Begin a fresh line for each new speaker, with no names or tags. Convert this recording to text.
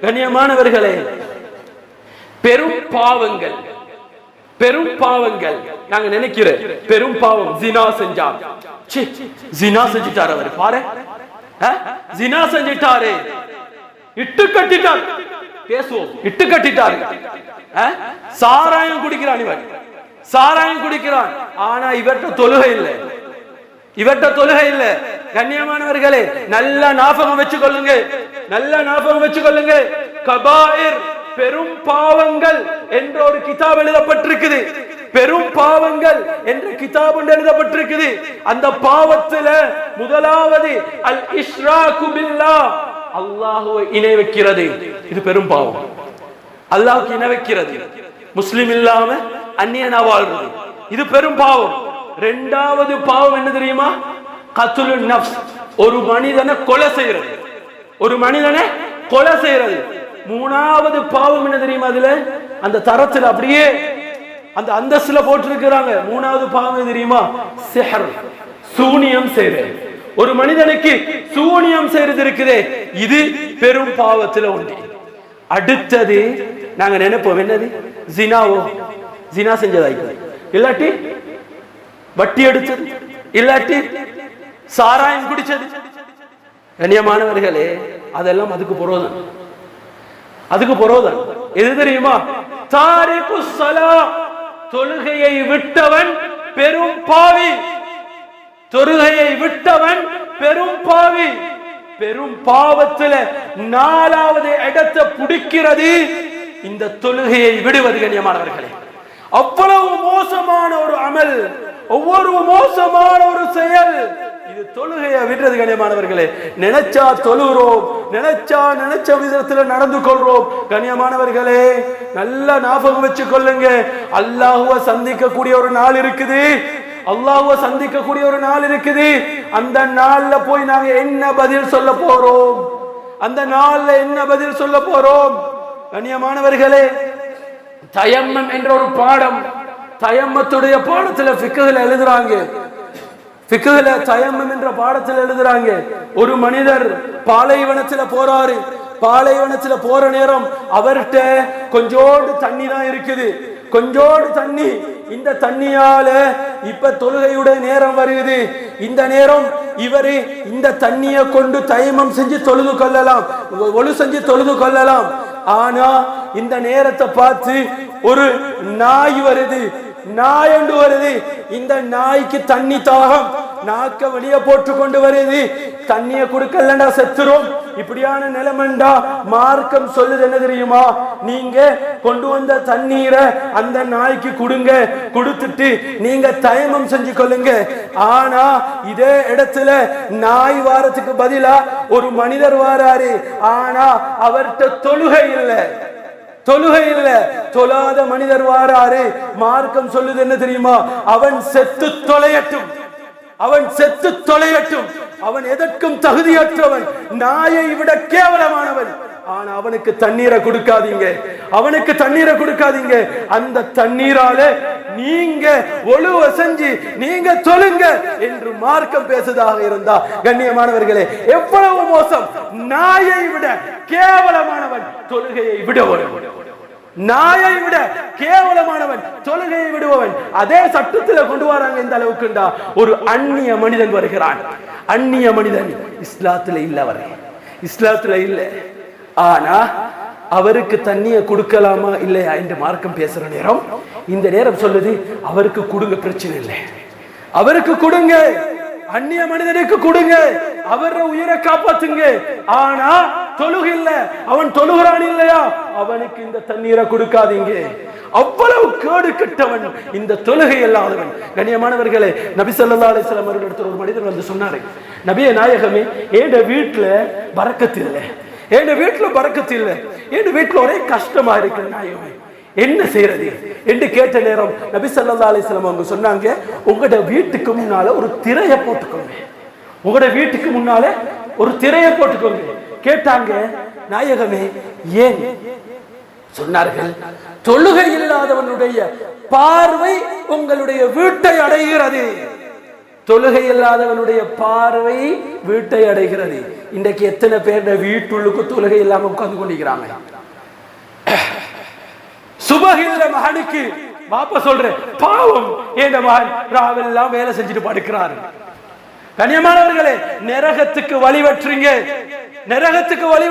கண்ணியமானவர்களே, பெரும் பாவங்கள் நாங்க நினைக்கிற பெரும் பாவம் ஜினா செஞ்சார். ஜினா செஞ்சிட்டார் அவர், பாரு ஜினா செஞ்சிட்டாரு, இட்டு கட்டிட்டார், பேசுவோம் இட்டு கட்டிட்டாரு. சாராயம் குடிக்கிறான், இவன் சாராயம் குடிக்கிறான். ஆனா இவர்கிட்ட தொழுகை இல்லை. கண்ணியமானவர்களே, நல்ல ஞாபகம் வச்சுக்கொள்ளுங்க. கபாயிர், பெரும் பாவங்கள் என்ற ஒரு கிதாப் எழுதப்பட்டிருக்குது. பெரும் பாவங்கள் என்ற கிதாப் எழுதப்பட்டிருக்குது. அந்த பாவத்துல முதலாவது அல் இஷ்ராகு பில்லாஹ், அல்லாஹ்வை இணை வைக்கிறது. இது பெரும் பாவம். அல்லாஹ்வுக்கு இணை வைக்கிறது, முஸ்லிம் இல்லாம அந்நியனா வாழ்றது, இது பெரும் பாவம். இரண்டாவது பாவம் என்ன தெரியுமா? கத்லுன் நஃப்ஸ், ஒரு மனிதனை கொலை செய்யறது. மூணாவது பாவம் என்ன தெரியுமா? அதுல அந்த தரத்துல அப்படியே அந்த அந்தஸ்துல போட்டிருக்கிறாங்க. மூணாவது பாவம் தெரியுமா? சிஹர், சூனியம் செய்யறது. ஒரு மனிதனுக்கு சூனியம் செய்யறது இருக்குதே, இது பெரும் பாவத்துல ஒன்று. அடுத்தது நாங்க நினைப்போம் என்னது? ஜினா செஞ்சதாய்க்கு, இல்லாட்டி வட்டி எடுத்தது, இல்லாட்டி சாராயம் குடிச்சது. கண்ணியமானவர்களே, அதெல்லாம் அதுக்கு புரோதன். எது தெரியுமா? தாரிகு ஸலா, தொழுகையை விட்டவன் பெரும் பாவி. பெரும் பாவத்துல நாலாவது இடத்தை பிடிக்கிறது இந்த தொழுகையை விடுவது. கண்ணியமானவர்களே, அவ்வளவு மோசமான ஒரு அமல், ஒவ்வொரு மோசமான ஒரு செயல், இது தொழுகையை விடுறது. கண்ணியமானவர்களே, நினைச்சா தொழுகிறோம், நினைச்ச விதத்துல நடந்து கொள்றோம். கண்ணியமானவர்களே, நல்ல ஞாபகம் வச்சு கொள்ளுங்க, அல்லாஹ்வை சந்திக்கக்கூடிய ஒரு நாள் இருக்குது. அந்த நாள்ல போய் நாங்க என்ன பதில் சொல்ல போறோம்? கண்ணியமானவர்களே, தயம்மம் என்ற ஒரு பாடம், தயம்மத்துடைய பாடத்துல ஃபிக்ஹ்ல எழுதுறாங்க. தயம்மம் என்ற பாடத்தில் எழுதுறாங்க, ஒரு மனிதர் பாலைவனத்துல போறாரு. பாலைவனத்துல போற நேரம் அவர்கிட்ட கொஞ்சோடு தண்ணி தான் இருக்குது, கொஞ்சோடு தண்ணி. இந்த தண்ணியால இப்ப தொழுகையுடைய நேரம் வருது. இந்த நேரம் இவரு இந்த தண்ணியை கொண்டு தயமம் செஞ்சு தொழுது கொள்ளலாம். ஆனா இந்த நேரத்தை பார்த்து ஒரு நாய் வருது. இந்த நாய்க்கு தண்ணி தாகம், நாக்க வெளியே போட்டு கொண்டு வருது. தண்ணிய கொடுக்கலண்டா செத்துரும். இப்படியான நிலைமண்டா மார்க்கம் சொல்லுது என்ன தெரியுமா? நீங்க கொண்டு வந்த தண்ணீரை அந்த நாய்க்கு கொடுங்க, கொடுத்துட்டு நீங்க தயமம் செஞ்சு கொள்ளுங்க. ஆனா இதே இடத்துல நாய் வாரத்துக்கு பதிலா ஒரு மனிதர் வாராரு. ஆனா அவர்கிட்ட தொழுகை இல்ல, தொழாத மனிதர் வாராரு. மார்க்கம் சொல்லுது என்ன தெரியுமா? அவன் செத்து தொலையட்டும். அவன் எதற்கும் தகுதியற்றவன், நாயை விட கேவலமானவன். ஆனா அவனுக்கு தண்ணீரை கொடுக்காதீங்க. அந்த தண்ணீரால நீங்க ஒழுவ செஞ்சு நீங்க தொழுங்க என்று மார்க்கம் பேசுவதாக இருந்தா, கண்ணியமானவர்களே, எவ்வளவு மோசம்! நாயை விட கேவலமானவன் தொழுகையை விடுபவன். அதே சட்டத்தில் கொண்டு வராங்க. இந்த அளவுக்குண்டா ஒரு அந்நிய மனிதன் வருகிறான். அந்நிய மனிதன் இஸ்லாத்துல இல்ல. ஆனா அவருக்கு தண்ணியை கொடுக்கலாமா இல்லையா என்று மார்க்கம் பேசுற நேரம், இந்த நேரம் சொல்லுது அவருக்கு கொடுங்க, பிரச்சனை இல்லை, அவருக்கு கொடுங்க, அந்நிய மனிதனுக்கு கொடுங்க, அவர உயிரை காப்பாத்துங்க. ஆனா தொழுகை இல்ல, அவன் தொழுகிறான் இல்லையா, அவனுக்கு இந்த தண்ணீரை கொடுக்காதீங்க. அவ்வளவு கேடு கெட்டவன், இந்த தொழுகை இல்லாதவன். கண்ணியமானவர்களே, நபி ஸல்லல்லாஹு அலைஹி வஸல்லம் அவர்களிடத்தில் ஒரு மனிதர் வந்து சொன்னாரு, நபியே நாயகமே, என் வீட்டுல பரக்கத்து இல்லை, என் வீட்டுல ஒரே கஷ்டமா இருக்கு நாயகமே, என்ன செய்யறது என்று கேட்ட நேரம் நபி ஸல்லல்லாஹு அலைஹி வஸல்லம் அவங்க சொன்னாங்க, உங்களோட வீட்டுக்கு முன்னால ஒரு திரையை போட்டுக்கோங்க. கேட்டாங்க, நாயகமே ஏன்? சொன்னார்கள், தொழுகை இல்லாதவனுடைய பார்வை உங்களுடைய வீட்டை அடைகிறது. தொழுகை இல்லாதவனுடைய பார்வை வீட்டை அடைகிறது. இன்றைக்கு எத்தனை பேர் வீட்டுள்ளுக்கு தொழுகை இல்லாம உட்கார்ந்து கொண்டிருக்கிறாங்க. சுபகில்ல மகனுக்கு பாப்பா சொல்ற பாவம், என் மகன் ராவெல்லாம் வேலை செஞ்சுட்டு படுக்கிறாரு. கண்ணியமானவர்களே, நரகத்துக்கு வழிவற்றுங்க, நரகத்துக்கு வழி